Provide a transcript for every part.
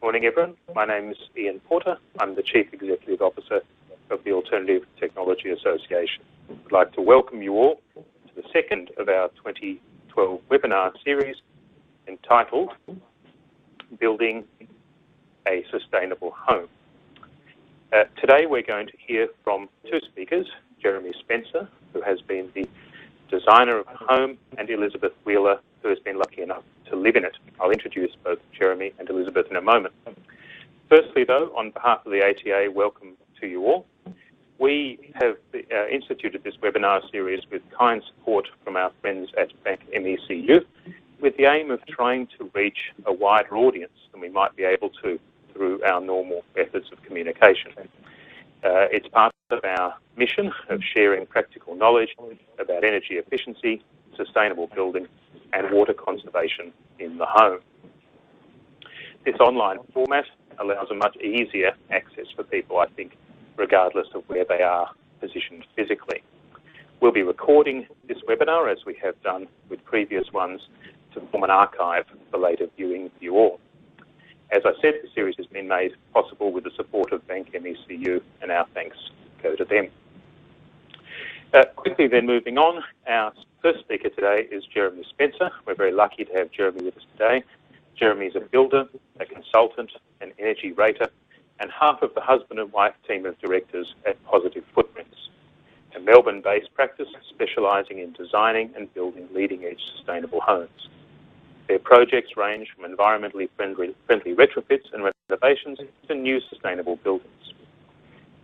Morning, everyone. My name is Ian Porter. I'm the Chief Executive Officer of the Alternative Technology Association. I'd like to welcome you all to the second of our 2012 webinar series entitled Building a Sustainable Home. Today we're going to hear from two speakers, Jeremy Spencer, who has been the designer of the home, and Elizabeth Wheeler, who has been lucky enough to live in it. I'll introduce both Jeremy and Elizabeth in a moment. Firstly, though, on behalf of the ATA, welcome to you all. We have instituted this webinar series with kind support from our friends at Bank MECU, with the aim of trying to reach a wider audience than we might be able to through our normal methods of communication. It's part of our mission of sharing practical knowledge about energy efficiency, sustainable building, and water conservation in the home. This online format allows a much easier access for people, I think, regardless of where they are positioned physically. We'll be recording this webinar, as we have done with previous ones, to form an archive for later viewing for you all. As I said, the series has been made possible with the support of Bank MECU, and our thanks go to them. Quickly then moving on, our first speaker today is Jeremy Spencer. We're very lucky to have Jeremy with us today. Jeremy is a builder, a consultant, an energy rater, and half of the husband and wife team of directors at Positive Footprints, a Melbourne-based practice specialising in designing and building leading-edge sustainable homes. Their projects range from environmentally friendly retrofits and renovations to new sustainable buildings.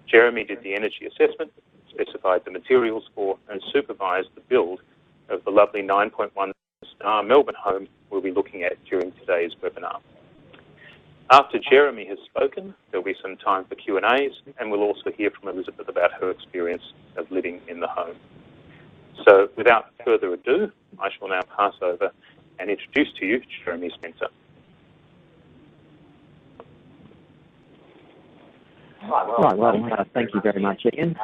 Jeremy did the energy assessment, specified the materials for, and supervised the build of the lovely 9.1 star Melbourne home we'll be looking at during today's webinar. After Jeremy has spoken, there'll be some time for Q&As, and we'll also hear from Elizabeth about her experience of living in the home. So without further ado, I shall now pass over and introduce to you Jeremy Spencer. Thank you very much, Ian.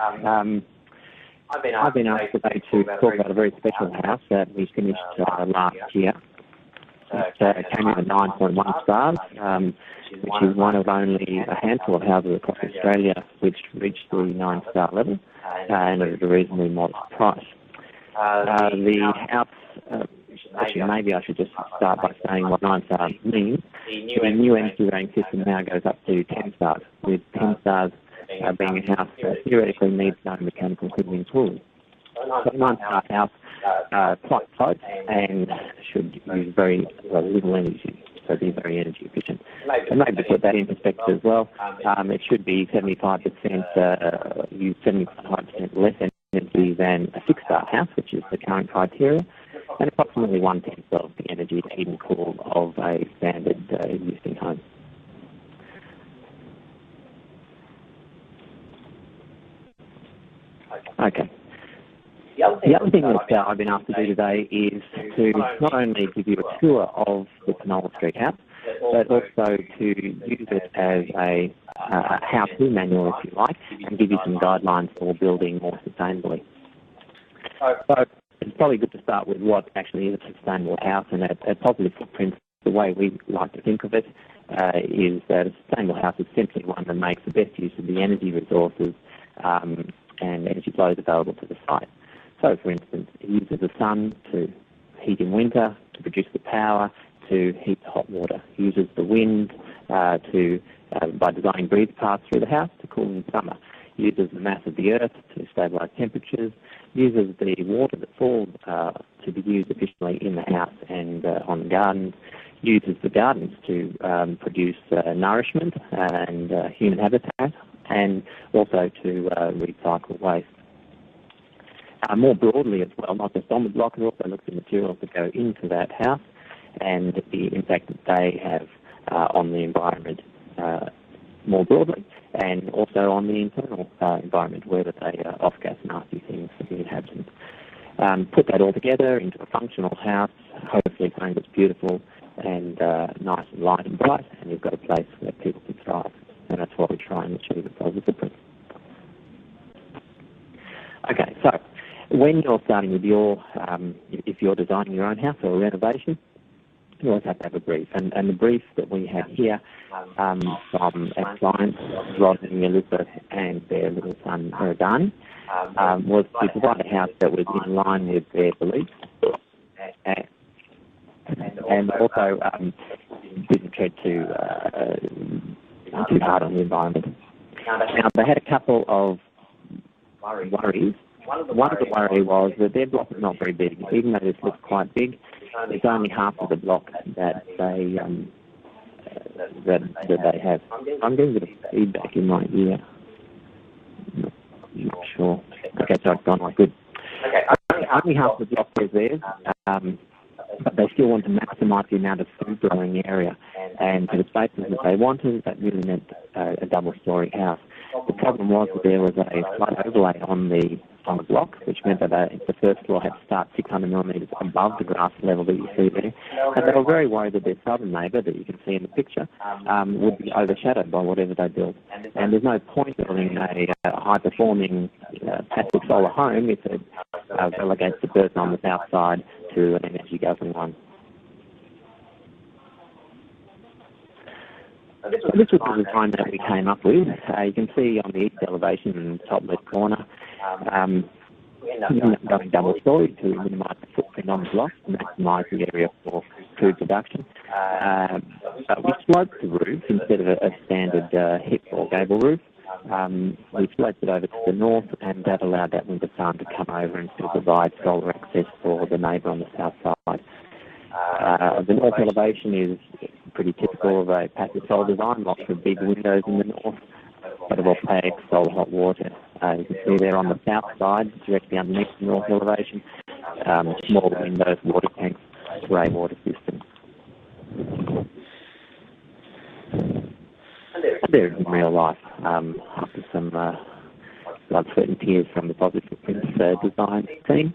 I've been asked today to talk about a very special house that we finished last year. It came in at 9.1 stars, which is one of only a handful of houses across Australia which reached the 9-star level, and at a reasonably modest price. The house, actually maybe I should just start by saying what 9 stars means. The new energy rating system now goes up to 10 stars, with 10 stars being a house that theoretically needs no mechanical heating tools. So a 9-star house, quite close, and should use very little energy, so be very energy efficient. And maybe to put that in perspective as well, it should be 75% use 75% less energy than a 6-star house, which is the current criteria, and approximately 1/10 of the energy to heat and cool of a standard existing home. Okay. The other thing that I've been asked to do today is to not only give you a tour of the Penola Street house, but also to use it as a how-to manual, if you like, and give you some guidelines for building more sustainably. So it's probably good to start with what actually is a sustainable house, and at Positive Footprints, the way we like to think of it is that a sustainable house is simply one that makes the best use of the energy resources and energy flows available to the site. So, for instance, it uses the sun to heat in winter, to produce the power, to heat the hot water. It uses the wind by designing breeze paths through the house to cool in summer. It uses the mass of the earth to stabilise temperatures. It uses the water that falls to be used efficiently in the house and on the gardens. It uses the gardens to produce nourishment and human habitat, and also to recycle waste. More broadly as well, not just on the block, it also looks at materials that go into that house and the impact that they have on the environment more broadly, and also on the internal environment, whether they off-gas nasty things for the inhabitants. Put that all together into a functional house, hopefully something that's beautiful and nice and light and bright, and you've got a place where people can thrive. And that's what we try and achieve at Positive Footprints. Okay, so when you're starting with if you're designing your own house or a renovation, you always have to have a brief. And the brief that we have here from our clients, Rodney, Elizabeth, and their little son, Eridani, was to provide a house that was in line with their beliefs and also didn't tread too hard on the environment. Now, they had a couple of worries. One of the worry was that their block is not very big. Even though this looks quite big, it's only half of the block that they have. I'm getting a bit of feedback in my ear. I'm not sure. Okay, so it's gone like good. Only half the block is theirs, but they still want to maximise the amount of food growing area. And for the spaces that they wanted, that really meant a double-storey house. The problem was that there was a flood overlay on the block, which meant that the first floor had to start 600 millimetres above the grass level that you see there. And they were very worried that their southern neighbour, that you can see in the picture, would be overshadowed by whatever they built. And there's no point building a high-performing passive solar home if it relegates the person on the south side to an energy-guzzling one. So this was the design that we came up with. You can see on the east elevation in the top left corner, we ended up going double-storey to minimise the footprint on the block and maximise the area for food production. But we sloped the roof instead of a standard hip or gable roof. We sloped it over to the north, and that allowed that winter sun to come over and still provide solar access for the neighbour on the south side. The north elevation is pretty typical of a passive solar design, lots of big windows in the north, photovoltaic, solar hot water. You can see there on the south side, directly underneath the north elevation, smaller windows, water tanks, grey water system. And there in real life, after some blood, sweat and tears from the Positive Footprints design team,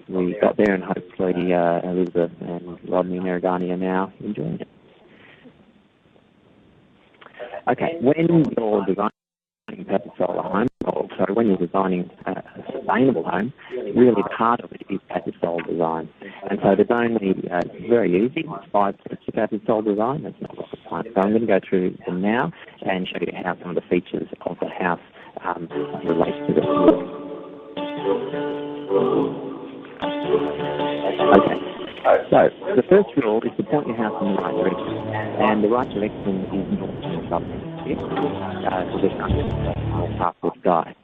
we got there, and hopefully Elizabeth and Rodney and Eridani are now enjoying it. Okay, when you're designing a passive solar home, when you're designing a sustainable home, really the heart of it is passive solar design. And so there's only, it's very easy, it's 5 steps to passive solar design, that's not rocket science. So I'm going to go through them now and show you how some of the features of the house relate to the field. Okay, so the first rule is to point your house in the right direction, and the right direction is north and south. So there's nothing north half of the sky.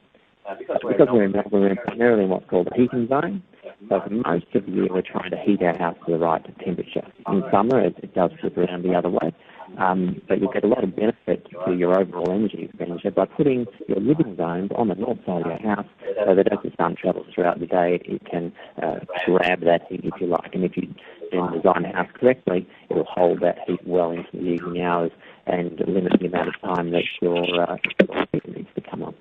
Because we're in Melbourne, we're primarily in what's called a heating zone, so for most of the year we're trying to heat our house to the right temperature. In summer it does flip around the other way, but you'll get a lot of benefit to your overall energy expenditure by putting your living zones on the north side of your house, so that as the sun travels throughout the day, it can grab that heat, if you like. And if you then design the house correctly, it will hold that heat well into the evening hours and limit the amount of time that your heat needs to come on.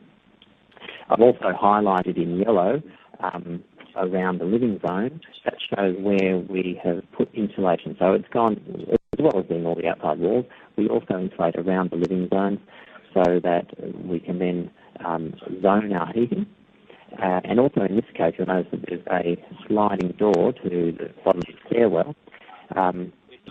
I've also highlighted in yellow around the living zone. That shows where we have put insulation. So it's gone, as well as doing all the outside walls, we also insulate around the living zones so that we can then zone our heating. And also in this case, you'll notice that there's a sliding door to the bottom of the stairwell.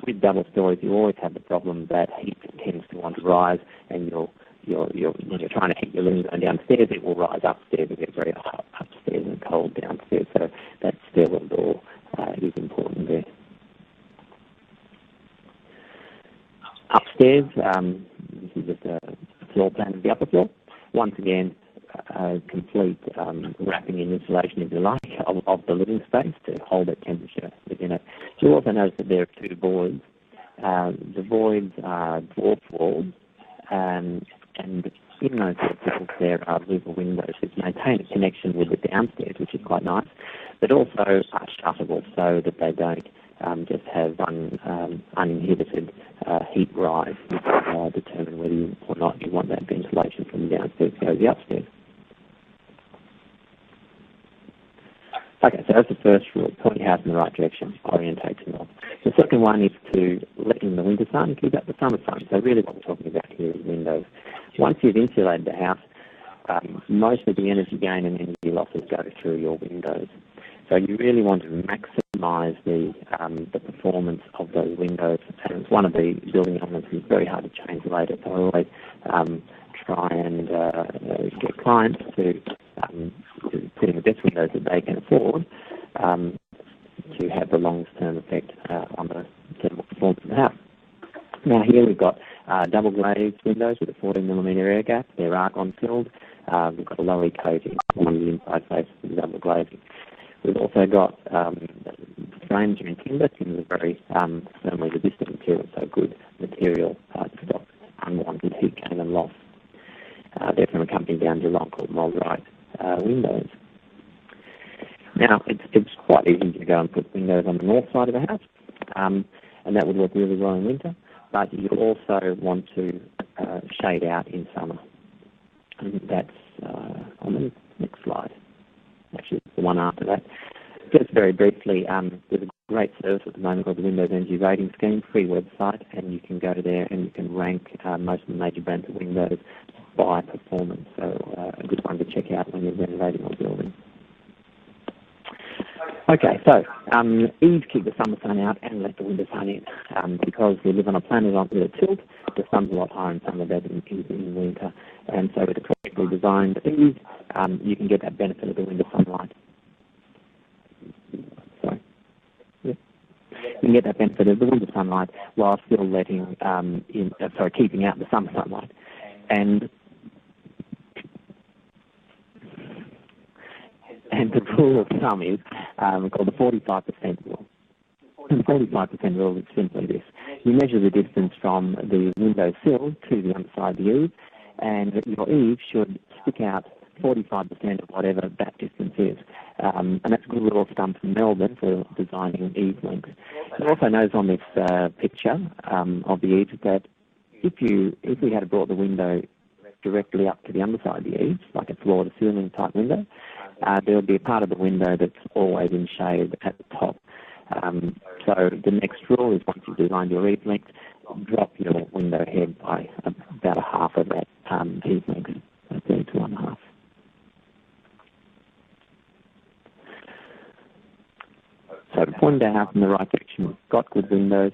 With double stories, you always have the problem that heat tends to want to rise, and when you're trying to heat your living zone downstairs, it will rise upstairs and get very hot upstairs and cold downstairs. So that stairwell door is important there. Upstairs, this is just a floor plan of the upper floor. Once again, complete wrapping in insulation, if you like, of the living space to hold that temperature within it. You'll also notice that there are 2 voids. The voids are dwarf walls, and in those walls there are louver windows which maintain a connection with the downstairs, which is quite nice, but also are shuttable so that they don't just have uninhibited heat rise. You can determine whether you or not you want that ventilation from the downstairs to go to the upstairs. Okay, so that's the first rule, point your house in the right direction, orientate to north. The second one is to let in the winter sun and keep out the summer sun. So really what we're talking about here is windows. Once you've insulated the house, most of the energy gain and energy losses go through your windows. So you really want to maximise the performance of those windows, and it's one of the building elements that's very hard to change later. So I always try and get clients to put in the best windows that they can afford to have the longest-term effect on the thermal performance of the house. Now here we've got double glazed windows with a 14mm air gap. They're argon filled. We've got a low E coating on the inside face of the double glazing. We've also got frames are in timber. Timber is a very thermally resistant material, so good material to stop unwanted heat gain and loss. They're from a company down Geelong called Mold-Right Windows. Now, it's quite easy to go and put windows on the north side of the house, and that would work really well in winter, but you'll also want to shade out in summer. And that's on the next slide. Actually, the one after that. Just very briefly, there's a great service at the moment called the Windows Energy Rating Scheme, free website, and you can go there and you can rank most of the major brands of windows by performance. So a good one to check out when you're renovating or building. Okay, so eaves keep the summer sun out and let the winter sun in. Because we live on a planet with a tilt, the sun's a lot higher in summer than it is in winter. And so with a correctly designed eave, you can get that benefit of the winter sunlight. Sorry. Yeah. You can get that benefit of the winter sunlight while still letting keeping out the summer sunlight. And the rule of thumb is called the 45% rule. And the 45% rule is simply this. You measure the distance from the window sill to the underside of the eave, and your eave should stick out 45% of whatever that distance is. And that's a good rule of thumb for Melbourne for designing eave length. You also notice on this picture of the eave that if we had brought the window directly up to the underside of the eaves, like a floor-to-ceiling type window, there would be a part of the window that's always in shade at the top. So the next rule is once you've designed your eave length, drop your window head by about a half of that eave length, 30 to 1.5. So pointing our house in the right direction, we've got good windows.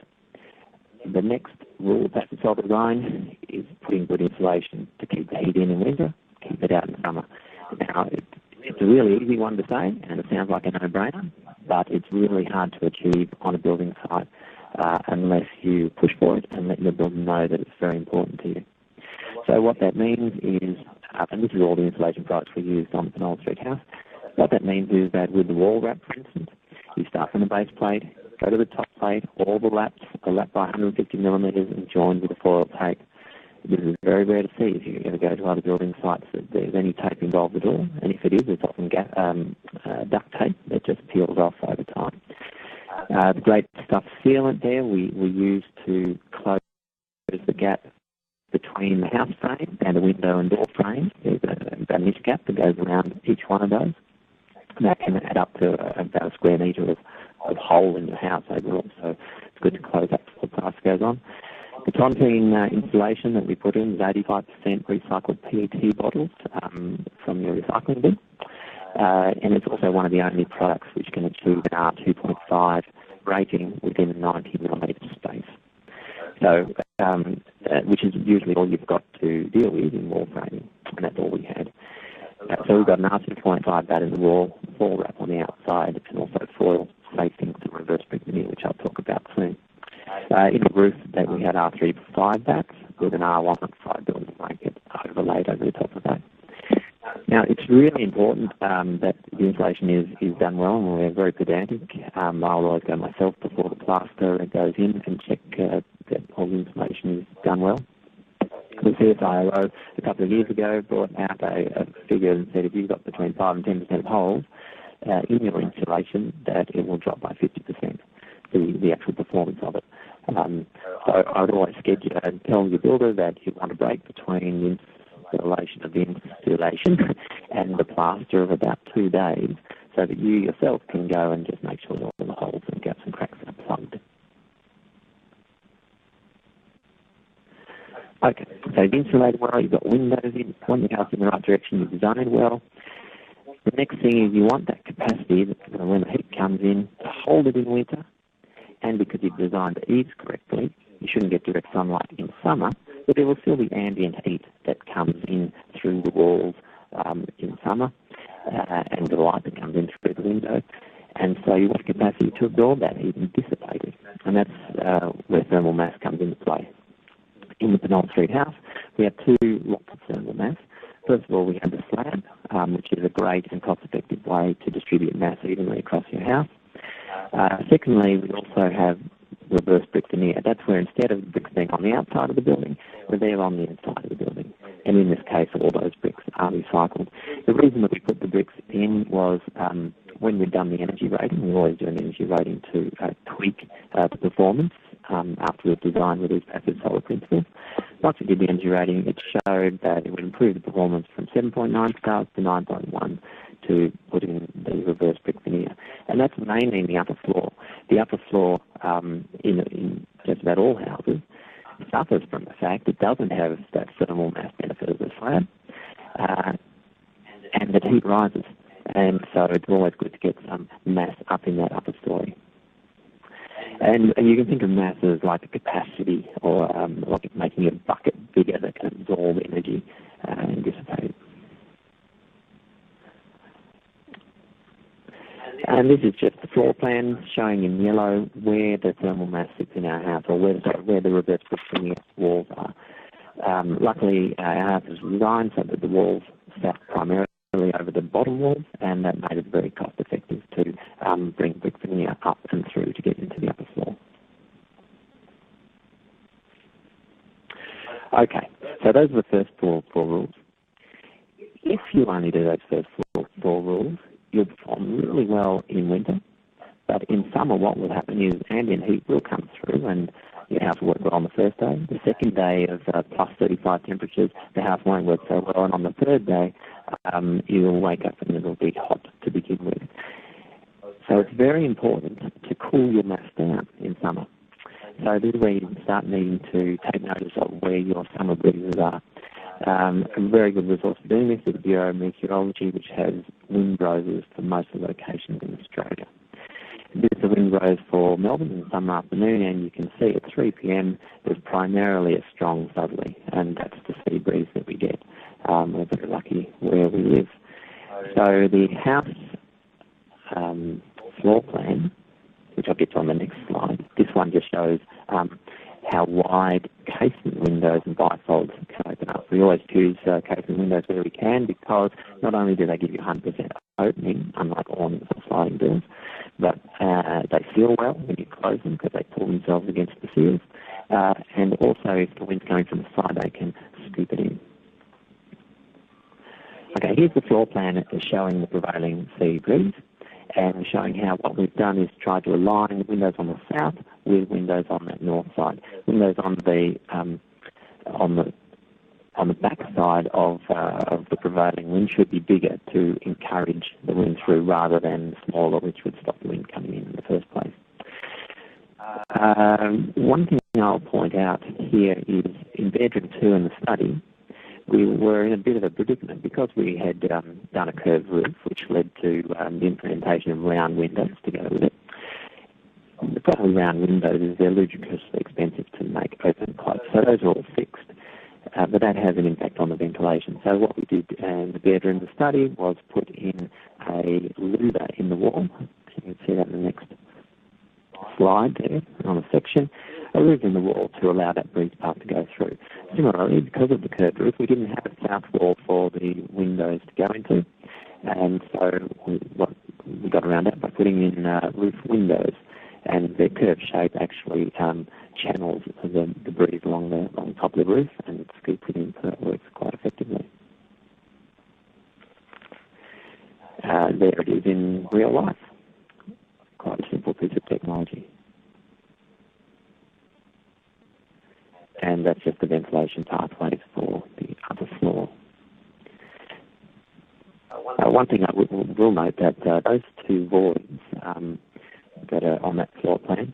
The next rule of passive self-design is putting good insulation to keep the heat in winter, keep it out in summer. Now, it's a really easy one to say, and it sounds like a no-brainer, but it's really hard to achieve on a building site unless you push for it and let your builder know that it's very important to you. So what that means is, and this is all the insulation products we used on the Penola Street house, what that means is that with the wall wrap, for instance, you start from the base plate, go to the top plate, all the laps are lapped by 150mm and joined with a foil tape. This is very rare to see if you ever go to other building sites that there's any tape involved at all, and if it is, it's often duct tape that just peels off over time. The great stuff sealant there we use to close the gap between the house frame and the window and door frame. There's an inch gap that goes around each one of those. And that can add up to about a square metre of hole in your house overall, so it's good to close that before the price goes on. The tontine insulation that we put in is 85% recycled PET bottles from your recycling bin. And it's also one of the only products which can achieve an R2.5 rating within a 90mm space. So, which is usually all you've got to deal with in wall framing, and that's all we had. So we've got an R2.5 that in the wall wrap on the outside, and also foil facing some reverse brick veneer, which I'll talk about soon. In the roof that we had R3.5 bats with an R1.5 building blanket overlaid over the top of that. Now, it's really important that the insulation is done well, and we're very pedantic. I'll always go myself before the plaster goes in and check that all the insulation is done well. The CSIRO a couple of years ago brought out a figure and said if you've got between 5 and 10% of holes in your insulation, that it will drop by 50%, the actual performance of it. So I would always schedule and tell your builder that you want a break between the installation of the insulation and the plaster of about 2 days, so that you yourself can go and just make sure that all the holes and gaps and cracks are plugged. Okay, so you've insulated well, you've got windows in, point your house in the right direction, you've designed well. The next thing is you want that capacity capacity that when the heat comes in to hold it in winter, and because you've designed the eaves correctly, you shouldn't get direct sunlight in summer, but there will still be ambient heat that comes in through the walls in summer, and the light that comes in through the window. And so you want capacity to absorb that heat and dissipate it. And that's where thermal mass comes into play. In the Penol Street house, we have two lots of thermal mass. First of all, we have the slab, which is a great and cost-effective way to distribute mass evenly across your house. Secondly, we also have reverse brick veneer. That's where instead of bricks being on the outside of the building, they're on the inside of the building. And in this case, all those bricks are recycled. The reason that we put the bricks in was when we've done the energy rating, we always do an energy rating to tweak the performance after we've designed with these passive solar principles. Once we did the energy rating, it showed that it would improve the performance from 7.9 stars to 9.1 to put in the reverse brick veneer. And that's mainly in the upper floor. The upper floor in just about all houses suffers from the fact it doesn't have that thermal mass benefit of the slab, and the heat rises. And so it's always good to get some mass up in that upper story. And you can think of mass as like a capacity, or like making a bucket bigger that can absorb energy and dissipate it. And this is just the floor plan showing in yellow where the thermal mass sits in our house, or where the reverse brick veneer walls are. Luckily, our house is designed so that the walls sat primarily over the bottom walls, and that made it very cost-effective to bring brick veneer up and through to get into the upper floor. Okay, so those are the first four rules. If you only do those first four rules, you'll perform really well in winter, but in summer what will happen is ambient heat will come through and your house will work well on the first day. The second day of plus 35 temperatures, the house won't work so well, and on the third day you'll wake up and it'll be hot to begin with. So it's very important to cool your mass down in summer. So this is where you start needing to take notice of where your summer breezes are. A very good resource for doing this is the Bureau of Meteorology, which has windrows for most of the locations in Australia. This is the windrows for Melbourne in the summer afternoon, and you can see at 3 p.m. there's primarily a strong southerly, and that's the sea breeze that we get. We're very lucky where we live. So the house floor plan, which I'll get to on the next slide, this one just shows how wide casement windows and bifolds can open up. We always choose casement windows where we can, because not only do they give you 100% opening, unlike awnings or sliding doors, but they seal well when you close them because they pull themselves against the seals. And also, if the wind's coming from the side, they can scoop it in. Okay, here's the floor plan showing the prevailing sea breeze, and showing how what we've done is try to align the windows on the south with windows on the north side. Windows on the back side of the prevailing wind should be bigger to encourage the wind through, rather than smaller, which would stop the wind coming in the first place. One thing I'll point out here is in bedroom 2 in the study, we were in a bit of a predicament because we had done a curved roof, which led to the implementation of round windows to go with it. The problem with round windows is they're ludicrously expensive to make open and close, so those are all fixed. But that has an impact on the ventilation. So what we did in the bedroom, the study, was put in a louver in the wall. You can see that in the next slide there on the section. A louver in the wall to allow that breeze path to go through. Similarly, because of the curved roof, we didn't have a south wall for the windows to go into, and so we got around that by putting in roof windows, and their curved shape actually channels the breeze along the top of the roof, and it scoops it in, so it works quite effectively. There it is in real life. Quite a simple piece of technology. And that's just the ventilation pathways for the upper floor. One thing I will note that those two voids that are on that floor plan,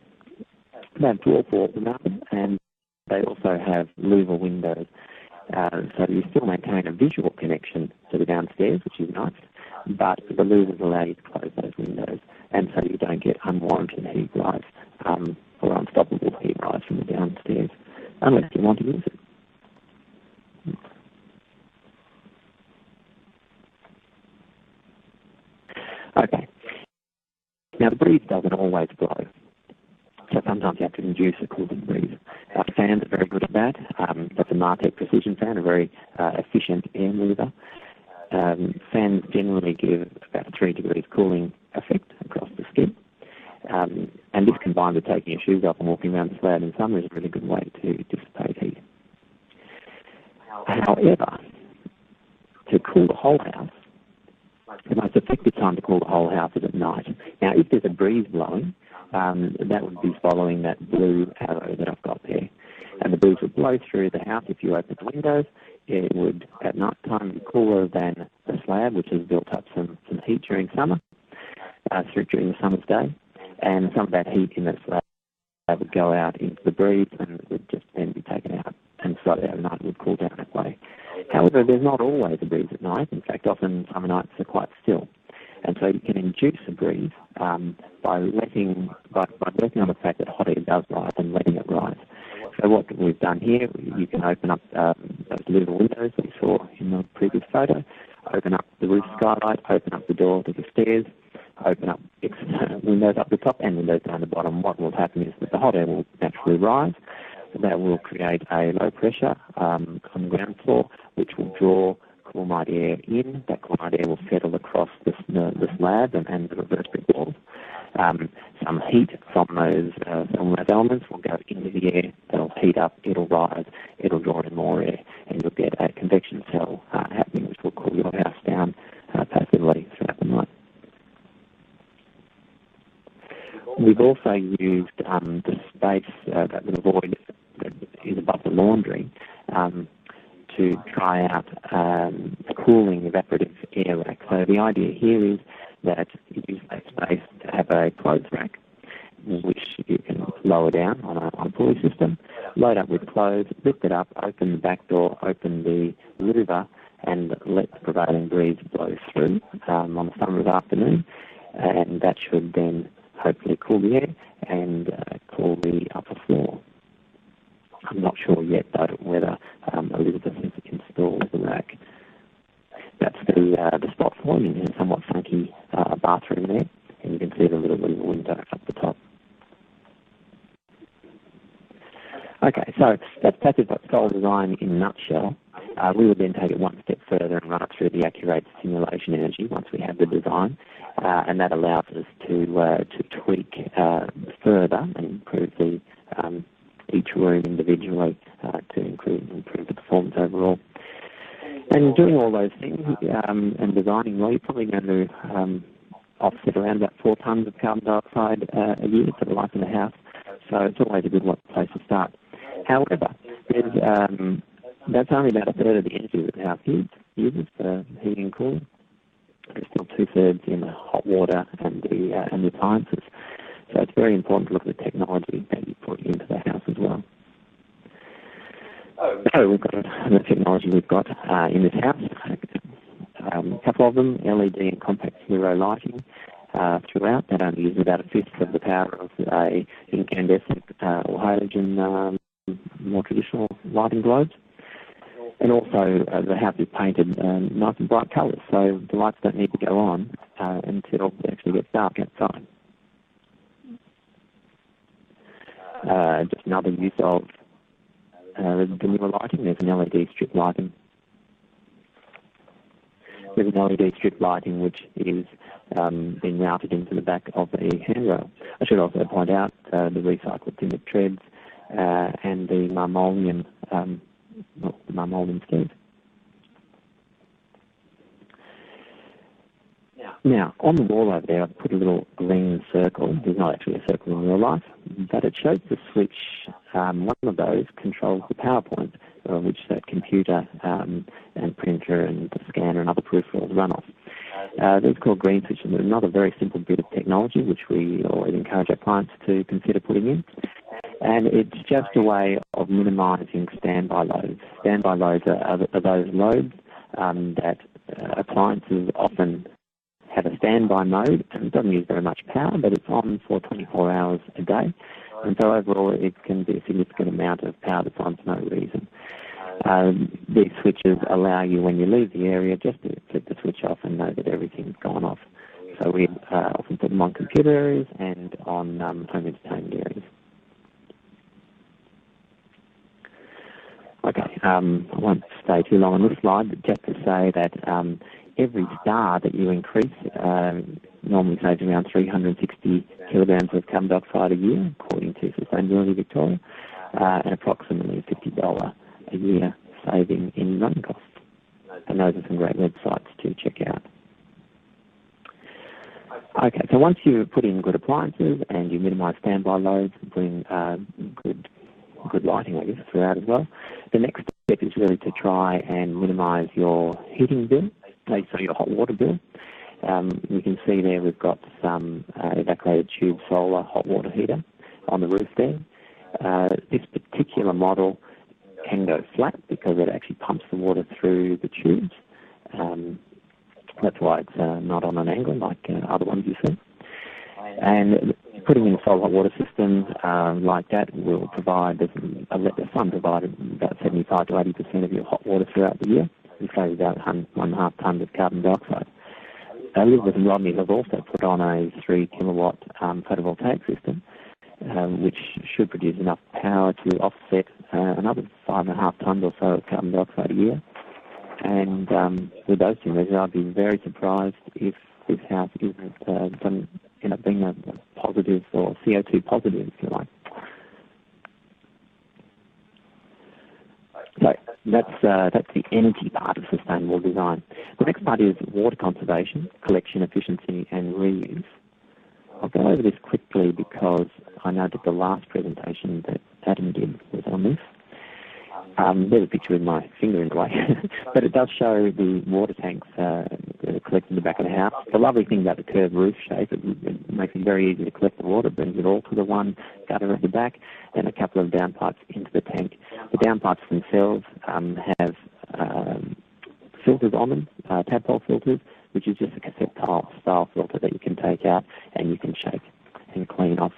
they have dwarf walls around them, and they also have louver windows. So you still maintain a visual connection to the downstairs, which is nice, but the louvers allow you to close those unwarranted heat rise or unstoppable heat rise from the downstairs, unless you want to use it. Okay. Now, the breeze doesn't always blow, so sometimes you have to induce a cooling breeze. Fans are very good at that. That's a Martech precision fan, a very efficient air mover. Fans generally give about 3 degrees cooling effect across the skin. And this, combined with taking your shoes off and walking around the slab in summer, is a really good way to dissipate heat. However, to cool the whole house, the most effective time to cool the whole house is at night. Now, if there's a breeze blowing, that would be following that blue arrow that I've got there. And the breeze would blow through the house if you open the windows. It would, at night time, be cooler than the slab, which has built up some heat during summer, during the summer's day. And some of that heat in the slab would go out into the breeze and would just then be taken out, and slightly overnight would cool down that way. However, there's not always a breeze at night. In fact, often summer nights are quite still. And so you can induce a breeze by working on the fact that hot air does rise and letting it rise. So what we've done here, you can open up those little windows that you saw in the previous photo, open up the roof skylight, open up the door to the stairs, open up windows up the top and windows down the bottom. What will happen is that the hot air will naturally rise. That will create a low pressure on the ground floor, which will draw cool night air in. That cool night air will settle across the slab and the reverse brick walls. Some heat from those elements will go into the air. That'll heat up. It'll rise. It'll draw in more air, and you'll get a convection cell happening, which will cool your house down passively throughout the night. We've also used the space, that little void that is above the laundry, to try out a cooling evaporative air rack. So the idea here is that you use that space to have a clothes rack, which you can lower down on a pulley system, load up with clothes, lift it up, open the back door, open the louver, and let the prevailing breeze blow through on a summer's afternoon, and that should then hopefully cool the air and cool the upper floor. I'm not sure yet, though, whether Elizabeth has installed the rack. That's the spot for you in a somewhat funky bathroom there, and you can see the little window up the top. Okay, so that's passive solar design in a nutshell. We would then take it one step further and run it through the Accurate simulation energy once we have the design, and that allows us to tweak further and improve each room individually to improve the performance overall. And doing all those things and designing well, you're probably going to offset around about 4 tonnes of carbon dioxide a year for the life of the house. So it's always a good place to start. However, that's only about a third of the energy that the house uses for heating and cooling. There's still 2/3 in the hot water and the appliances. So it's very important to look at the technology that you put into the house as well. So we've got the technology we've got in this house. A couple of them, LED and compact zero lighting throughout. That only uses about 1/5 of the power of a incandescent or halogen, more traditional lighting globes. And also the house is painted nice and bright colours, so the lights don't need to go on until it actually gets dark outside. Just another use of the newer lighting. There's an LED strip lighting. There's an LED strip lighting which is being routed into the back of the handrail. I should also point out the recycled timber treads and the marmoleum stairs. Now, on the wall over there, I've put a little green circle. There's not actually a circle in real life, but it shows the switch. One of those controls the power point, which that computer and printer and the scanner and other peripherals run off. That's called green switch, and another very simple bit of technology which we always encourage our clients to consider putting in. And it's just a way of minimising standby loads. Standby loads are those loads that appliances often have a standby mode, and it doesn't use very much power, but it's on for 24 hours a day. And so overall, it can be a significant amount of power that's on for no reason. These switches allow you, when you leave the area, just to flip the switch off and know that everything's gone off. So we often put them on computer areas and on home entertainment areas. Okay, I won't stay too long on this slide, but just to say that every star that you increase normally saves around 360 kilograms of carbon dioxide a year, according to Sustainability Victoria, and approximately $50 a year saving in running costs. And those are some great websites to check out. Okay, so once you put in good appliances and you minimise standby loads, bring good lighting, I guess, throughout as well, the next step is really to try and minimise your heating bill, so your hot water bill. You can see there we've got some evacuated tube solar hot water heater on the roof there. This particular model can go flat because it actually pumps the water through the tubes. That's why it's not on an angle like other ones you see. And putting in a solar hot water system like that will provide, the sun provided about 75 to 80% of your hot water throughout the year. You save about 1.5 tonnes of carbon dioxide. Elizabeth and Rodney have also put on a 3 kilowatt photovoltaic system, which should produce enough power to offset another 5.5 tonnes or so of carbon dioxide a year. And with those two measures, I'd be very surprised if this house doesn't end up being a positive or CO2 positive, if you like. So that's the energy part of sustainable design. The next part is water conservation, collection efficiency, and reuse. I'll go over this quickly because I know that the last presentation that Adam did was on this. There's a picture with my finger in the way, but it does show the water tanks collected in the back of the house. The lovely thing about the curved roof shape, it makes it very easy to collect the water, brings it all to the one gutter at the back, and a couple of downpipes into the tank. The downpipes themselves have filters on them, tadpole filters, which is just a cassette style filter that you can take out and you can shake and clean off.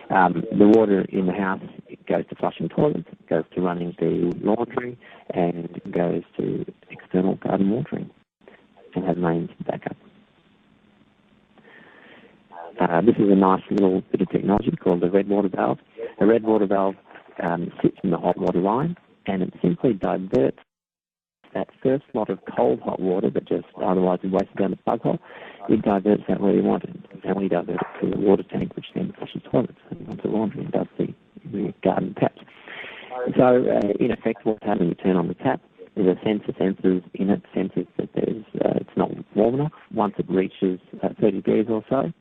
The water in the house goes to flushing toilets, goes to running the laundry, and goes to external garden watering, and has mains backup. This is a nice little bit of technology called the red water valve. The red water valve sits in the hot water line, and it simply diverts that first lot of cold hot water that just otherwise is wasted down the plug hole. It diverts that where you want it, and we divert it to the water tank, which then flushes toilets and onto the laundry and does the garden taps. So, in effect, what's happening when you turn on the tap is a sensors in it, senses that it's not warm enough. Once it reaches 30 degrees or so,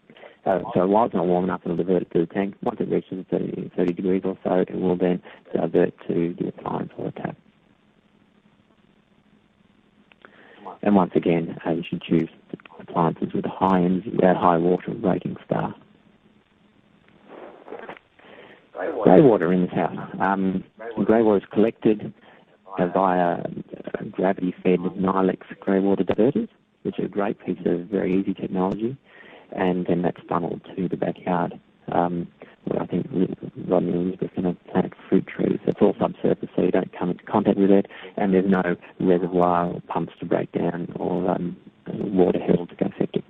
while it's not warm enough, it'll divert it to the tank. Once it reaches 30 degrees or so, it will then divert to the appliance or the tap. And once again, you should choose appliances with a high energy, high water rating star. Grey water in this house. Grey water is collected via gravity-fed Nilex grey water diverters, which are a great piece of very easy technology, and then that's funneled to the backyard, where I think Rodney and Elizabeth are going to plant fruit trees. It's all subsurface, so you don't come into contact with it, and there's no reservoir or pumps to break down or water held to go septic.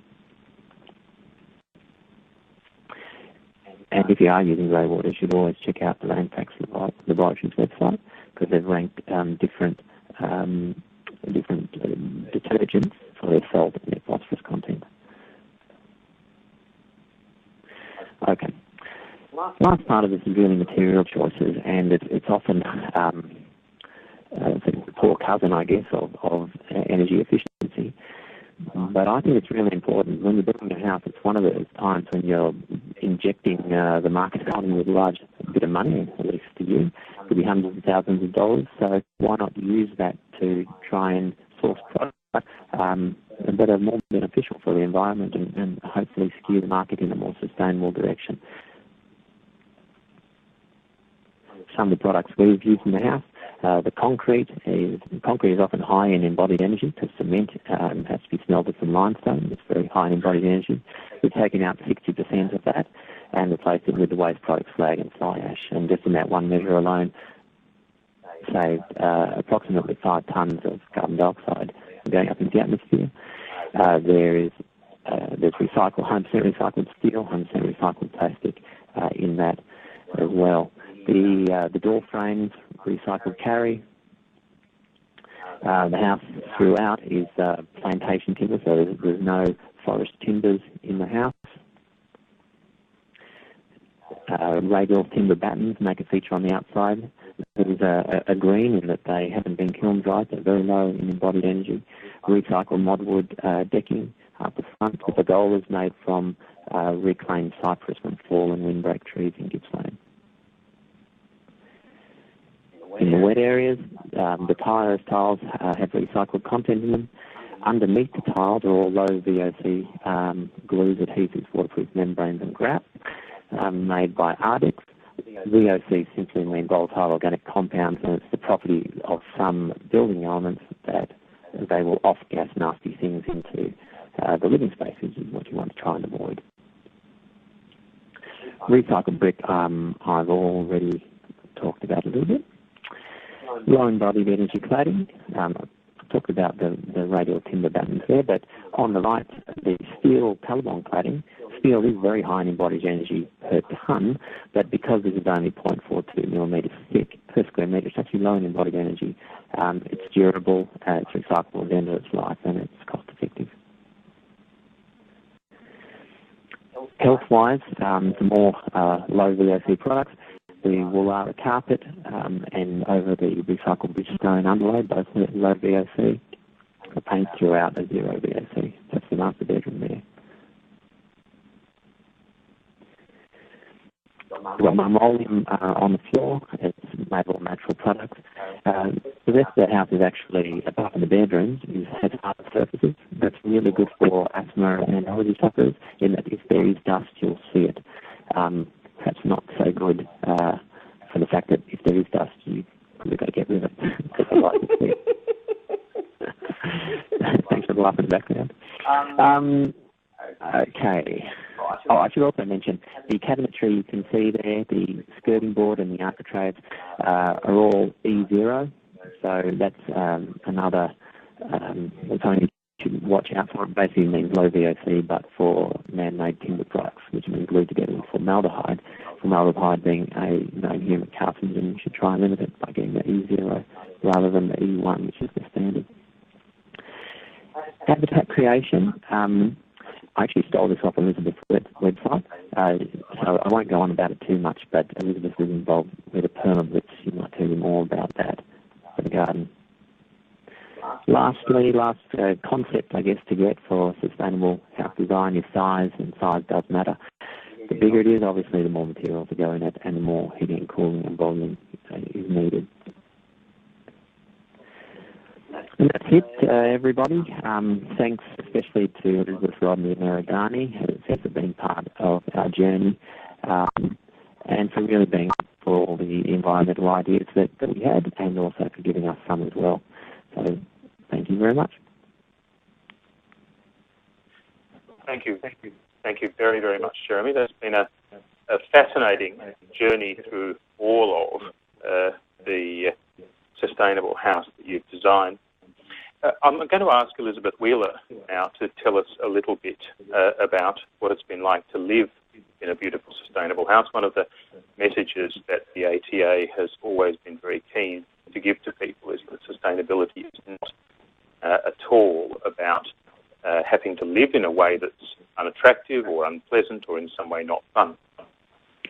And if you are using grey water, you should always check out the Rainfax Laboratories website, because they've ranked different detergents for their salt and their phosphorus content. Okay. Last part of this is really material choices, and it's often the poor cousin, I guess, of energy efficiency. But I think it's really important when you're building a house. It's one of those times when you're injecting the market economy with a large bit of money, at least to you. It could be hundreds of thousands of dollars. So why not use that to try and source products that are more beneficial for the environment and hopefully skew the market in a more sustainable direction. Some of the products we've used in the house The concrete is often high in embodied energy. To cement has to be smelted from limestone. It's very high in embodied energy. We've taken out 60% of that and replaced it with the waste products slag and fly ash. And just in that one measure alone, saved approximately 5 tonnes of carbon dioxide going up into the atmosphere. There's 100% recycled steel, 100% recycled plastic in that as well. The door frames, recycled carry. The house throughout is plantation timber, so there's no forest timbers in the house. Radial timber battens make a feature on the outside. There's a green in that they haven't been kiln dried, they're very low in embodied energy. Recycled modwood decking up the front. The pergola is made from reclaimed cypress from fallen windbreak trees in Gippsland. In the wet areas, the tiles have recycled content in them. Underneath the tiles are all low VOC glues, adhesives, waterproof membranes and grout made by Ardix. VOC simply means volatile organic compounds, and it's the property of some building elements that they will off-gas nasty things into the living space, which is what you want to try and avoid. Recycled brick I've already talked about a little bit. Low embodied energy cladding. I talked about the radial timber battens there, but on the right, the steel Taliban cladding. Steel is very high in embodied energy per tonne, but because this is only 0.42 millimetres thick per square metre, it's actually low in embodied energy. It's durable, it's recyclable at the end of its life, and it's cost effective. Health-wise, the more low VOC products, the Woolara carpet and over the recycled Bridgestone underlay, both low VOC. The paint throughout are zero VOC. That's the master bedroom there. We've got marmoleum on the floor. It's made of all natural products. The rest of the house is actually, apart from the bedrooms, has hard surfaces. That's really good for asthma and allergy sufferers, in that if there is dust, you'll see it. Perhaps not so good for the fact that if there is dust, you've got to get rid of it, because I like to see it. Thanks for the laugh in the background. Okay. Oh, I should also mention the cabinetry you can see there, the skirting board and the architraves are all E0, so that's another something you should watch out for. It basically means low VOC, but for man-made timber products, which have been glued together with formaldehyde. Formaldehyde being a known human carcinogen, you should try and limit it by getting the E0 rather than the E1, which is the standard. Habitat creation. I actually stole this off Elizabeth's website, so I won't go on about it too much, but Elizabeth was involved with a permablitz. She might tell you more about that for the garden. Last concept, I guess, to get for sustainable house design is size, and size does matter. The bigger it is, obviously, the more materials to go in it, and the more heating and cooling and volume is needed. And that's it, everybody. Thanks especially to Elizabeth Rodney and Marigani, who have been part of our journey, and for really being for all the environmental ideas that we had, and also for giving us some as well. So thank you very much. Thank you very, very much, Jeremy. That's been a fascinating journey through all of the sustainable house that you've designed. I'm going to ask Elizabeth Wheeler now to tell us a little bit about what it's been like to live in a beautiful, sustainable house. One of the messages that the ATA has always been very keen to give to people is that sustainability is not at all about having to live in a way that's unattractive or unpleasant or in some way not fun.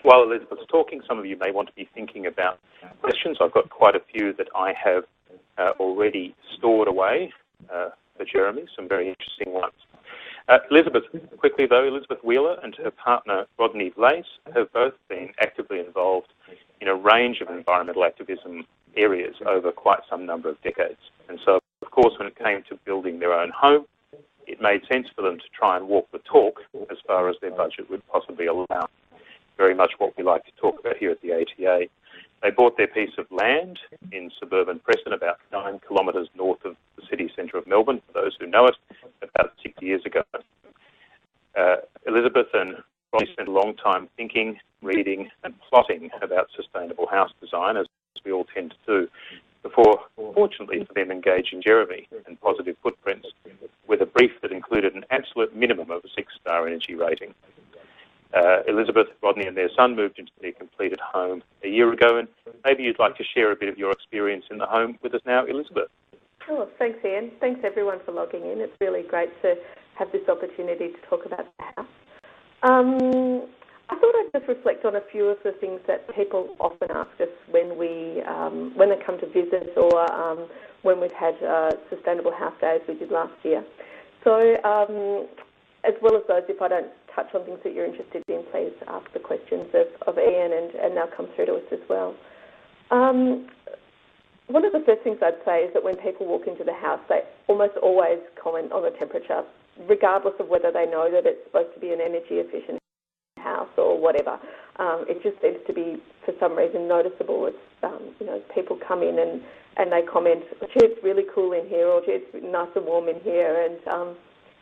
While Elizabeth's talking, some of you may want to be thinking about questions. I've got quite a few that I have already stored away for Jeremy, some very interesting ones. Elizabeth Wheeler and her partner Rodney Lace have both been actively involved in a range of environmental activism areas over quite some number of decades. And so, of course, when it came to building their own home, it made sense for them to try and walk the talk as far as their budget would possibly allow. Very much what we like to talk about here at the ATA. They bought their piece of land in suburban Preston, about 9 kilometres north of the city centre of Melbourne, for those who know it, about 6 years ago. Elizabeth and Ronnie spent a long time thinking, reading and plotting about sustainable house design, as we all tend to do, before, fortunately for them, engaging Jeremy and Positive Footprints with a brief that included an absolute minimum of a 6-star energy rating. Elizabeth, Rodney and their son moved into their completed home a year ago, and maybe you'd like to share a bit of your experience in the home with us now, Elizabeth. Oh, thanks, Ian. Thanks, everyone, for logging in. It's really great to have this opportunity to talk about the house. I thought I'd just reflect on a few of the things that people often ask us when they come to visit, or when we've had sustainable house days we did last year. So, as well as those, if I don't touch on things that you're interested in, please ask the questions of Ian, and they'll come through to us as well. One of the first things I'd say is that when people walk into the house, they almost always comment on the temperature, regardless of whether they know that it's supposed to be an energy efficient house or whatever. It just seems to be, for some reason, noticeable. It's, people come in and they comment, gee, it's really cool in here, or gee, it's nice and warm in here,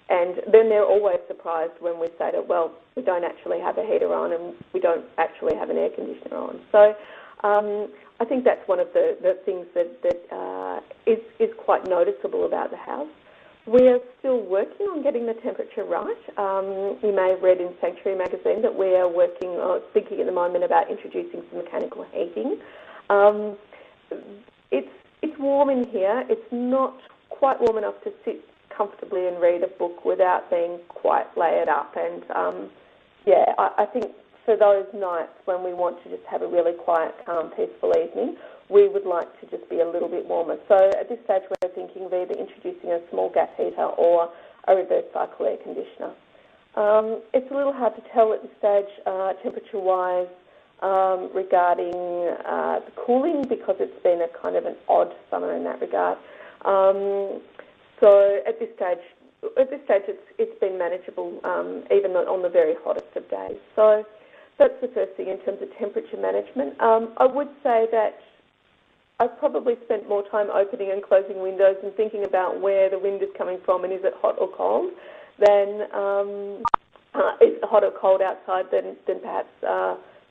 and then they're always surprised when we say that, well, we don't actually have a heater on and we don't actually have an air conditioner on. So I think that's one of the things that is quite noticeable about the house. We're still working on getting the temperature right. You may have read in Sanctuary magazine that we are thinking at the moment about introducing some mechanical heating. It's warm in here. It's not quite warm enough to sit comfortably and read a book without being quite layered up. And I think for those nights when we want to just have a really quiet, calm, peaceful evening, we would like to just be a little bit warmer. So at this stage, we're thinking of either introducing a small gas heater or a reverse cycle air conditioner. It's a little hard to tell at this stage, temperature-wise, regarding the cooling, because it's been a kind of an odd summer in that regard. So at this stage, it's been manageable, even on the very hottest of days. So that's the first thing in terms of temperature management. I would say that I've probably spent more time opening and closing windows and thinking about where the wind is coming from and is it hot or cold than is it hot or cold outside than perhaps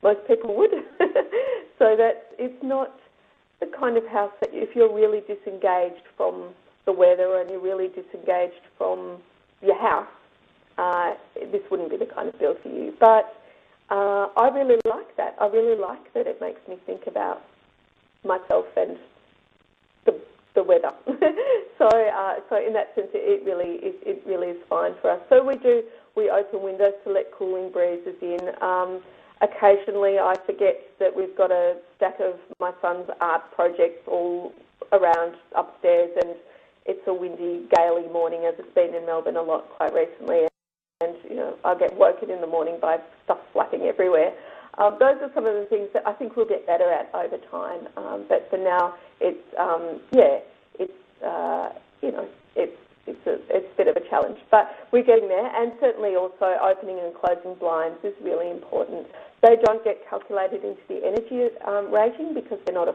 most people would. So that it's not the kind of house that if you're really disengaged from the weather and you're really disengaged from your house, this wouldn't be the kind of build for you. But I really like that. I really like that it makes me think about myself and the weather. So in that sense, it really is fine for us. So we open windows to let cooling breezes in. Occasionally, I forget that we've got a stack of my son's art projects all around upstairs, and it's a windy, gaily morning, as it's been in Melbourne a lot quite recently. And I get woken in the morning by stuff flapping everywhere. Those are some of the things that I think we'll get better at over time. But for now, it's a bit of a challenge. But we're getting there, and certainly also opening and closing blinds is really important. They don't get calculated into the energy rating because they're not a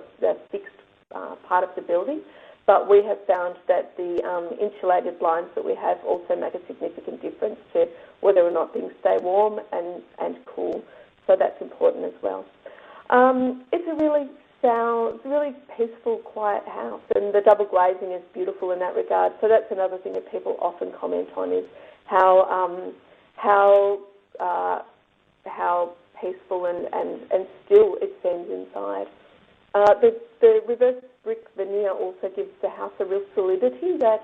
fixed part of the building. But we have found that the insulated blinds that we have also make a significant difference to whether or not things stay warm and cool. So that's important as well. It's a really peaceful, quiet house, and the double glazing is beautiful in that regard. So that's another thing that people often comment on is how peaceful and still it seems inside. The reverse brick veneer also gives the house a real solidity that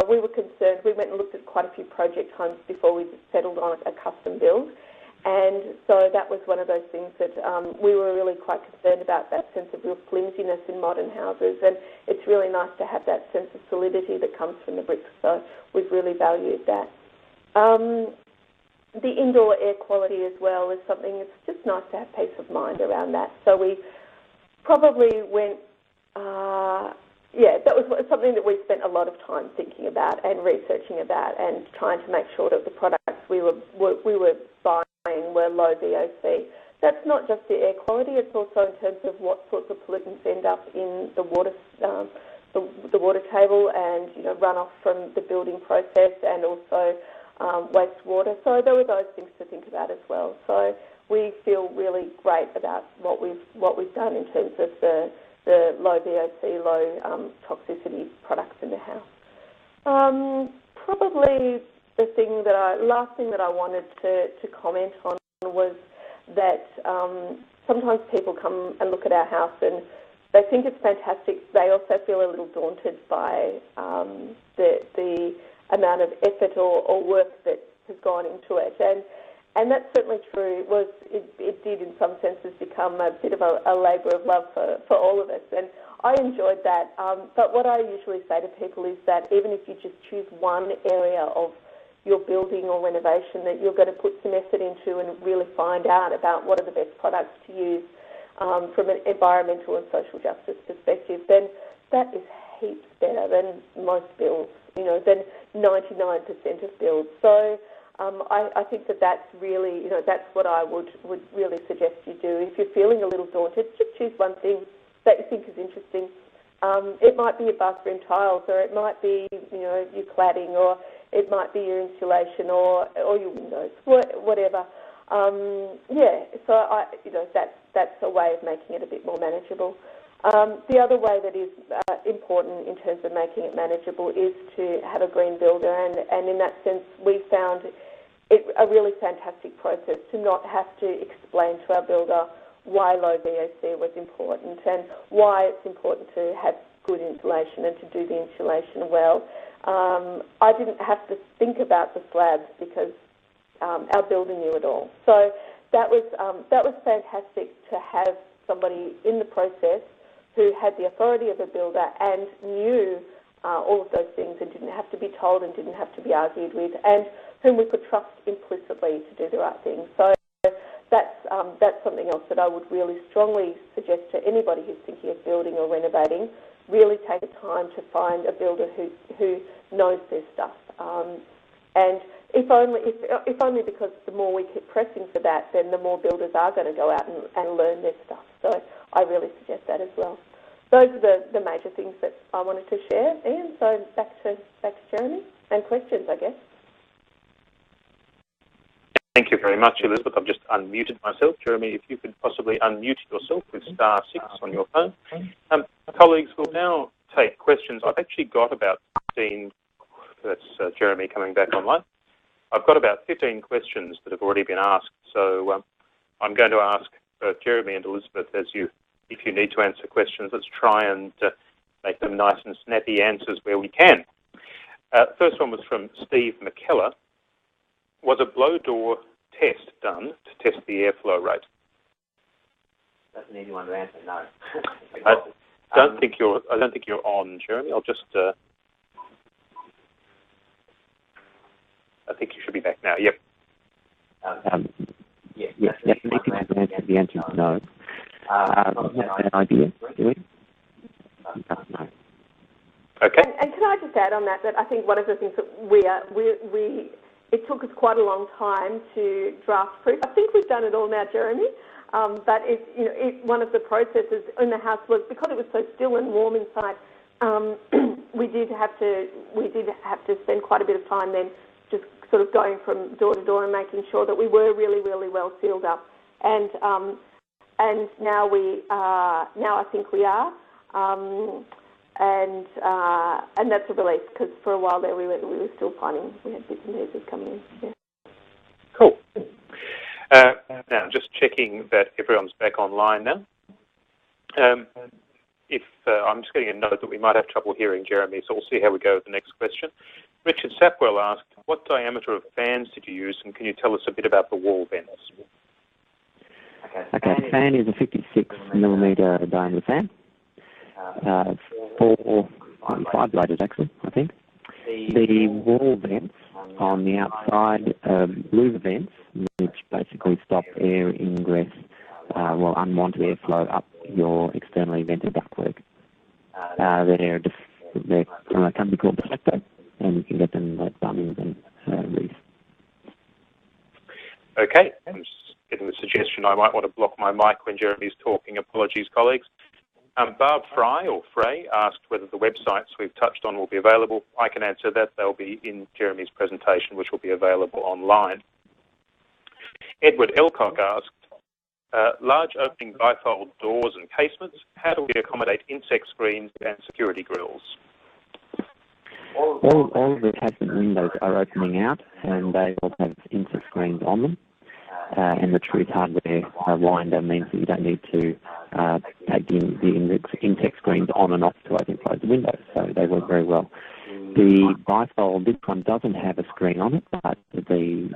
we were concerned. We went and looked at quite a few project homes before we settled on a custom build. And so that was one of those things that we were really quite concerned about, that sense of real flimsiness in modern houses. And it's really nice to have that sense of solidity that comes from the bricks. So we've really valued that. The indoor air quality as well is something, it's just nice to have peace of mind around that. So we probably went, that was something that we spent a lot of time thinking about and researching about and trying to make sure that the products we were buying were low VOC. that's not just the air quality, it's also in terms of what sorts of pollutants end up in the water table and, runoff from the building process and also wastewater. So there were those things to think about as well. So we feel really great about what we've done in terms of the low VOC, low toxicity products in the house. Probably the last thing that I wanted to comment on was that sometimes people come and look at our house and they think it's fantastic. They also feel a little daunted by the amount of effort or work that has gone into it. And that's certainly true. It did in some senses become a bit of a labour of love for all of us. And I enjoyed that. But what I usually say to people is that even if you just choose one area of your building or renovation that you're going to put some effort into and really find out about what are the best products to use from an environmental and social justice perspective, then that is heaps better than most builds, than 99% of builds. So I think that's really, that's what I would really suggest you do. If you're feeling a little daunted, just choose one thing that you think is interesting. It might be your bathroom tiles, or it might be, your cladding, or it might be your insulation or your windows, whatever. So that's a way of making it a bit more manageable. The other way that is important in terms of making it manageable is to have a green builder, and in that sense we found it a really fantastic process to not have to explain to our builder why low VOC was important and why it's important to have good insulation and to do the insulation well. I didn't have to think about the slabs because our builder knew it all. So that was fantastic to have somebody in the process who had the authority of a builder and knew all of those things and didn't have to be told and didn't have to be argued with, and whom we could trust implicitly to do the right thing. So that's something else that I would really strongly suggest to anybody who's thinking of building or renovating. Really take the time to find a builder who knows their stuff. And if only because the more we keep pressing for that, then the more builders are going to go out and learn their stuff. So I really suggest that as well. Those are the major things that I wanted to share, Ian. So back to Jeremy and questions, I guess. Thank you very much, Elizabeth. I've just unmuted myself. Jeremy, if you could possibly unmute yourself with *6 on your phone. Colleagues, we'll now take questions. I've actually got about 15, that's Jeremy coming back online. I've got about 15 questions that have already been asked, so I'm going to ask Jeremy and Elizabeth, if you need to answer questions, let's try and make them nice and snappy answers where we can. First one was from Steve McKellar. Was a blow door test done to test the airflow rate? That's an easy one to answer. No. I don't think you're on, Jeremy. I'll just. I think you should be back now. Yep. Yes. The answer is no. Not an idea, do we? No. Okay. And can I just add on that I think one of the things that it took us quite a long time to draft proof. I think we've done it all now, Jeremy. But one of the processes in the house was because it was so still and warm inside. We did have to spend quite a bit of time then, just sort of going from door to door and making sure that we were really, really well sealed up. And now I think we are. And that's a relief because for a while there we were still finding we had bits and pieces coming in. Yeah. Cool. Now just checking that everyone's back online now. I'm just getting a note that we might have trouble hearing Jeremy, so we'll see how we go with the next question. Richard Sapwell asked, what diameter of fans did you use, and can you tell us a bit about the wall vents? Okay, the fan is a 56 millimetre diameter fan. 5 bladed actually, I think. The wall vents on the outside, louver vents, which basically stop air ingress, unwanted airflow up your externally vented ductwork. They're from a company called Deflecto, and you can get them at Bunnings and Reese. Okay, I'm just getting the suggestion I might want to block my mic when Jeremy's talking. Apologies, colleagues. Barb Frey asked whether the websites we've touched on will be available. I can answer that. They'll be in Jeremy's presentation, which will be available online. Edward Elcock asked, large opening bifold doors and casements, how do we accommodate insect screens and security grills? All of the casement windows are opening out, and they all have insect screens on them. And the Truth hardware winder means that you don't need to take the insect screens on and off to open and close the windows, so they work very well. The bifold, this one doesn't have a screen on it, but the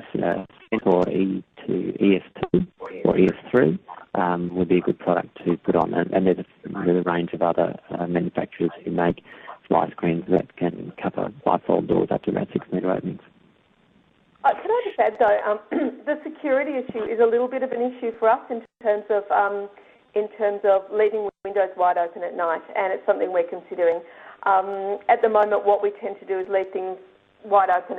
Centaur E to ES2 or ES3 would be a good product to put on. And there's a range of other manufacturers who make fly screens that can cover bifold doors up to about 6 metre openings. Can I just add, though, the security issue is a little bit of an issue for us in terms of leaving windows wide open at night, and it's something we're considering. At the moment, what we tend to do is leave things wide open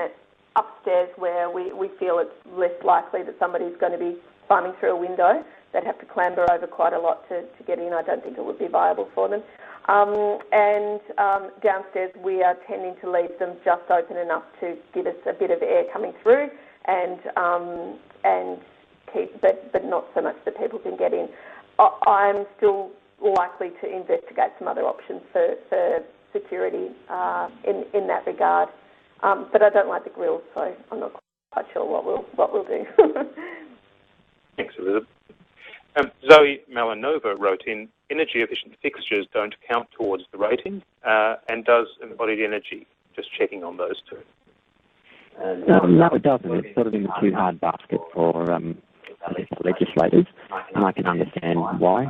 upstairs where we feel it's less likely that somebody's going to be climbing through a window. They'd have to clamber over quite a lot to get in. I don't think it would be viable for them. And downstairs, we are tending to leave them just open enough to give us a bit of air coming through, and keep, but not so much that people can get in. I'm still likely to investigate some other options for security in that regard, but I don't like the grills, so I'm not quite sure what we'll do. Thanks, Elizabeth. Zoe Malanova wrote in, energy-efficient fixtures don't count towards the rating, and does embodied energy? Just checking on those two. No, it doesn't. It's sort of in the too hard basket for legislators, and I can understand why.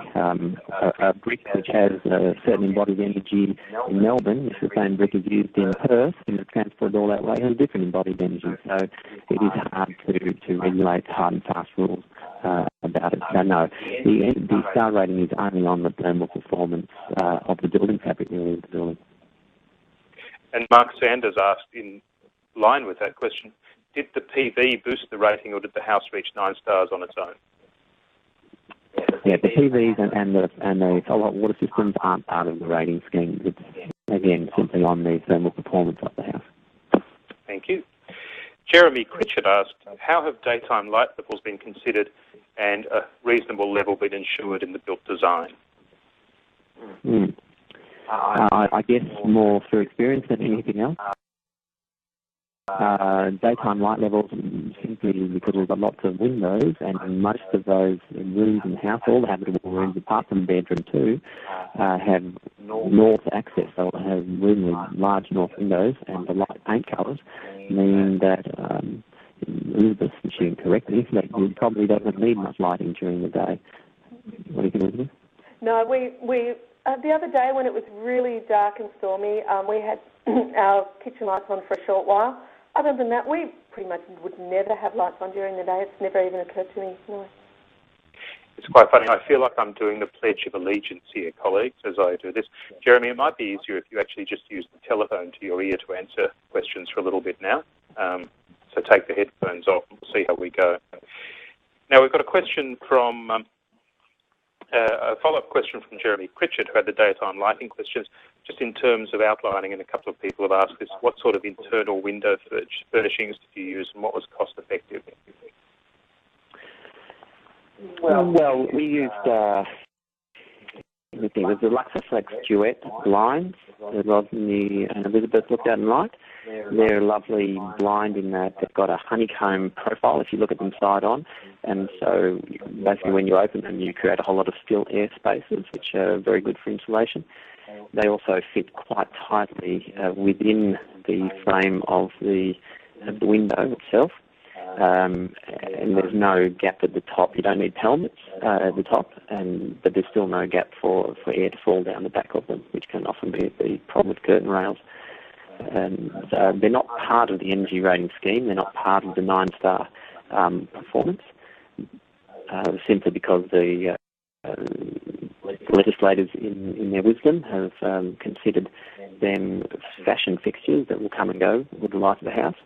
A brick which has a certain embodied energy in Melbourne, if the same brick is used in Perth and it's transported all that way, has a different embodied energy. So it is hard to regulate hard and fast rules about it. No, the star rating is only on the thermal performance of the building fabric, really, of the building. And Mark Sanders asked, in line with that question, did the PV boost the rating, or did the house reach 9 stars on its own? Yeah, the PVs and the follow-up water systems aren't part of the rating scheme. It's, again, simply on the thermal performance of the house. Thank you. Jeremy Critchard asked, how have daytime light levels been considered and a reasonable level been ensured in the built design? I guess more through experience than anything else. Daytime light levels, simply because we've got lots of windows, and most of those rooms in the house, all the habitable rooms apart from the bedroom too, have north access. So they'll have really large north windows, and the light paint colours mean that Elizabeth's machine correctly, that it probably doesn't need much lighting during the day. What do you think, Elizabeth? No, we the other day when it was really dark and stormy, we had our kitchen lights on for a short while. Other than that, we pretty much would never have lights on during the day. It's never even occurred to me. No. It's quite funny. I feel like I'm doing the Pledge of Allegiance here, colleagues, as I do this. Jeremy, it might be easier if you actually just use the telephone to your ear to answer questions for a little bit now. So take the headphones off and we'll see how we go. Now, we've got a question from... a follow-up question from Jeremy Critchard, who had the daytime lighting questions, just in terms of outlining, and a couple of people have asked this, what sort of internal window furnishings did you use and what was cost-effective? Well, we used, it was the Luxaflex Duet blinds that Rodney and Elizabeth looked at and liked. They're a lovely blind in that they've got a honeycomb profile if you look at them side on, and so basically when you open them you create a whole lot of still air spaces, which are very good for insulation. They also fit quite tightly within the frame of the window itself, and there's no gap at the top. You don't need pelmets at the top, but there's still no gap for air to fall down the back of them, which can often be the problem with curtain rails. So they're not part of the energy rating scheme. They're not part of the 9-star performance, simply because the legislators, in their wisdom, have considered them fashion fixtures that will come and go with the life of the house.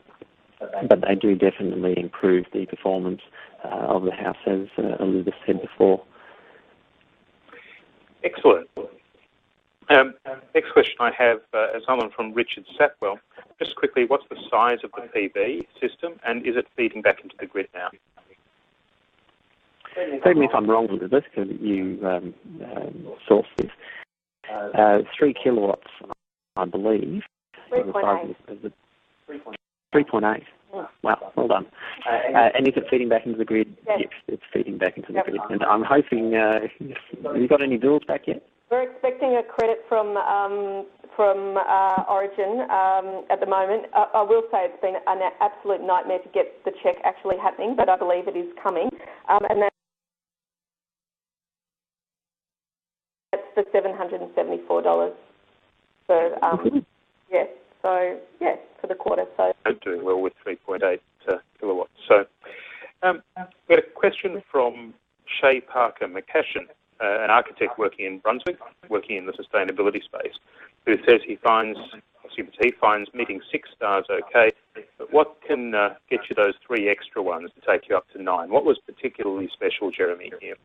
but they do definitely improve the performance of the house, as Elizabeth said before. Excellent. Next question I have is someone from Richard Sapwell. Just quickly, what's the size of the PV system, and is it feeding back into the grid now? Correct me if I'm wrong with this, because you sourced this. 3 kilowatts, I believe. 3.8. 3.8. Wow, well done. And is it feeding back into the grid? Yes, it's feeding back into the grid. And I'm hoping, have you got any bills back yet? We're expecting a credit from Origin at the moment. I will say it's been an absolute nightmare to get the cheque actually happening, but I believe it is coming. And that's for $774. So, yes. So, yes, for the quarter. So Doing well with 3.8 kilowatts. So, we had a question from Shay Parker McCashin, an architect working in Brunswick, working in the sustainability space, who says he finds meeting 6 stars okay, but what can get you those 3 extra ones to take you up to 9? What was particularly special, Jeremy, here?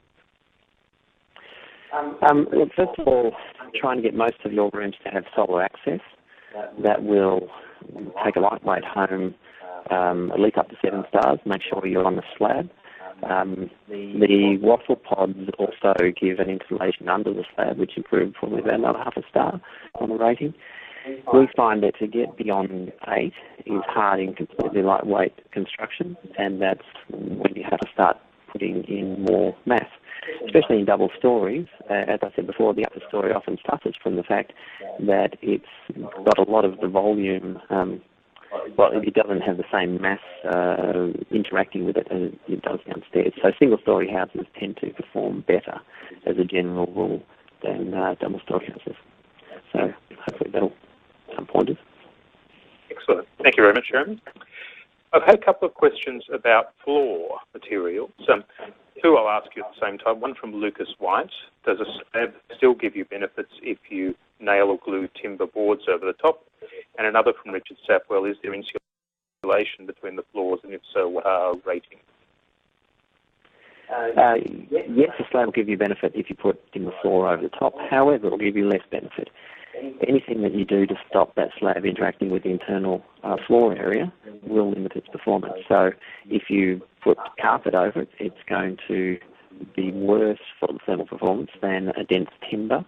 Well, first of all, trying to get most of your rooms to have solar access. That will take a lightweight home at least up to 7 stars. Make sure you're on the slab. The waffle pods also give an insulation under the slab, which improved probably about another half a star on the rating. We find that to get beyond 8 is hard in completely lightweight construction, and that's when you have to start putting in more mass, especially in double stories. As I said before, the upper story often suffers from the fact that it's got a lot of the volume. Well, it doesn't have the same mass interacting with it as it does downstairs. So single-story houses tend to perform better, as a general rule, than double-story houses. So hopefully that'll some pointers. Excellent. Thank you very much, Jeremy. I've had a couple of questions about floor materials. 2 I'll ask you at the same time. One from Lucas White. Does a slab still give you benefits if you nail or glue timber boards over the top? And another from Richard Sapwell. Is there insulation between the floors, and if so, what are ratings? Yes, the slab will give you benefit if you put timber floor over the top. However, it will give you less benefit. Anything that you do to stop that slab interacting with the internal floor area will limit its performance. So if you put carpet over it, it's going to be worse for the thermal performance than a dense timber,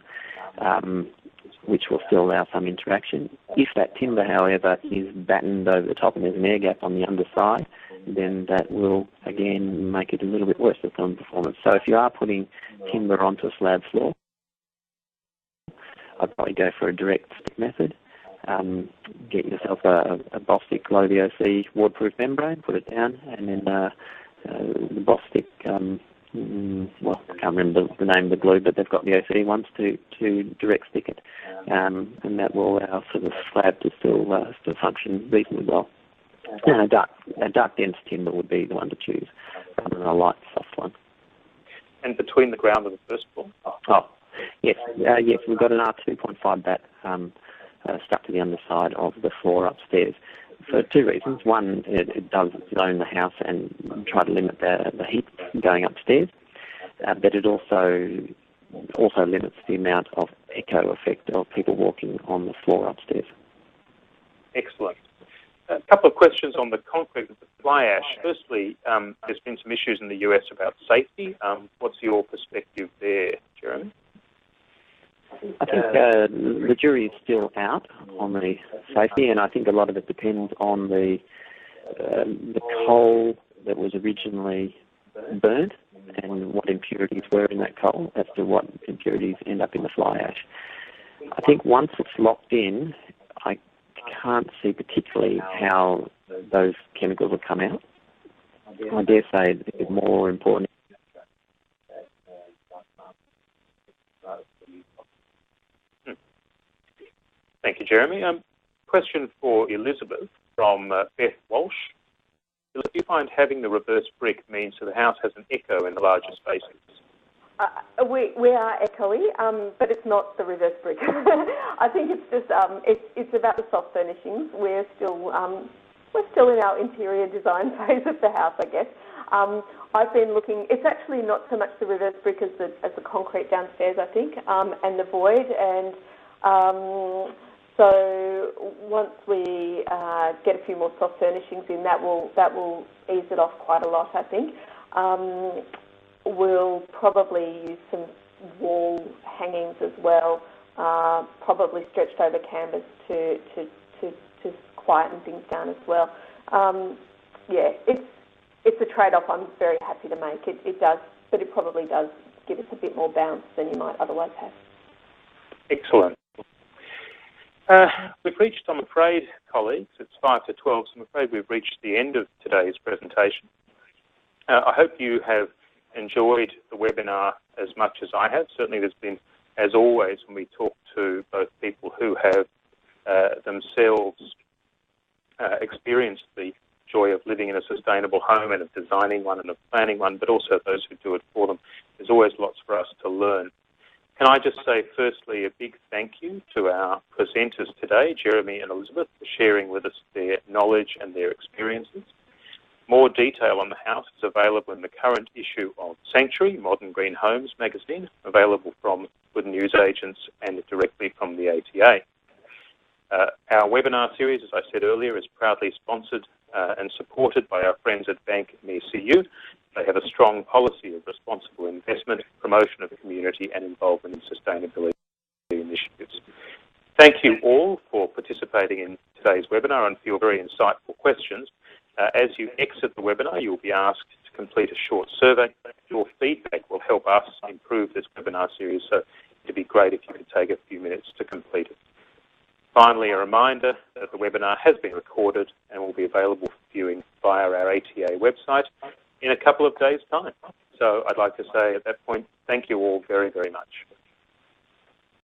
which will still allow some interaction. If that timber, however, is battened over the top and there's an air gap on the underside, then that will, again, make it a little bit worse for thermal performance. So if you are putting timber onto a slab floor, I'd probably go for a direct stick method. Get yourself a Boss Stick low VOC waterproof membrane, put it down, and then the Boss Stick, well, I can't remember the name of the glue, but they've got the VOC ones to direct stick it, and that will allow for the slab to still function reasonably well. And a dark dense timber would be the one to choose, rather than a light soft one. And between the ground and the first floor? Yes, we've got an R2.5 bat stuck to the underside of the floor upstairs for 2 reasons. One, it does zone the house and try to limit the heat going upstairs, but it also limits the amount of echo effect of people walking on the floor upstairs. Excellent. A couple of questions on the concrete with the fly ash. Firstly, there's been some issues in the US about safety. What's your perspective there, Jeremy? I think the jury is still out on the safety, and I think a lot of it depends on the coal that was originally burnt and what impurities were in that coal as to what impurities end up in the fly ash. I think once it's locked in, I can't see particularly how those chemicals will come out. I dare say it's more important. Thank you, Jeremy. Question for Elizabeth from Beth Walsh. Do you find having the reverse brick means that the house has an echo in the larger spaces? We are echoey, but it's not the reverse brick. I think it's just it's about the soft furnishings. We're still we're still in our interior design phase of the house, I guess. I've been looking, it's actually not so much the reverse brick as the concrete downstairs, I think, and the void. And so once we get a few more soft furnishings in, that will ease it off quite a lot, I think. We'll probably use some wall hangings as well, probably stretched over canvas to quieten things down as well. Yeah, it's a trade-off I'm very happy to make. It does, but it probably does give us a bit more bounce than you might otherwise have. Excellent. We've reached, I'm afraid, colleagues, it's 5 to 12, so I'm afraid we've reached the end of today's presentation. I hope you have enjoyed the webinar as much as I have. Certainly there's been, as always, when we talk to both people who have themselves experienced the joy of living in a sustainable home and of designing one and of planning one, but also those who do it for them, there's always lots for us to learn. Can I just say, firstly, a big thank you to our presenters today, Jeremy and Elizabeth, for sharing with us their knowledge and their experiences. More detail on the house is available in the current issue of Sanctuary, Modern Green Homes magazine, available from Good News Agents and directly from the ATA. Our webinar series, as I said earlier, is proudly sponsored and supported by our friends at Bank MECU. They have a strong policy of responsible investment, promotion of community and involvement in sustainability initiatives. Thank you all for participating in today's webinar and for your very insightful questions. As you exit the webinar, you'll be asked to complete a short survey. Your feedback will help us improve this webinar series, so it'd be great if you could take a few minutes to complete it. Finally, a reminder that the webinar has been recorded and will be available for viewing via our ATA website in a couple of days' time. So I'd like to say at that point, thank you all very, very much.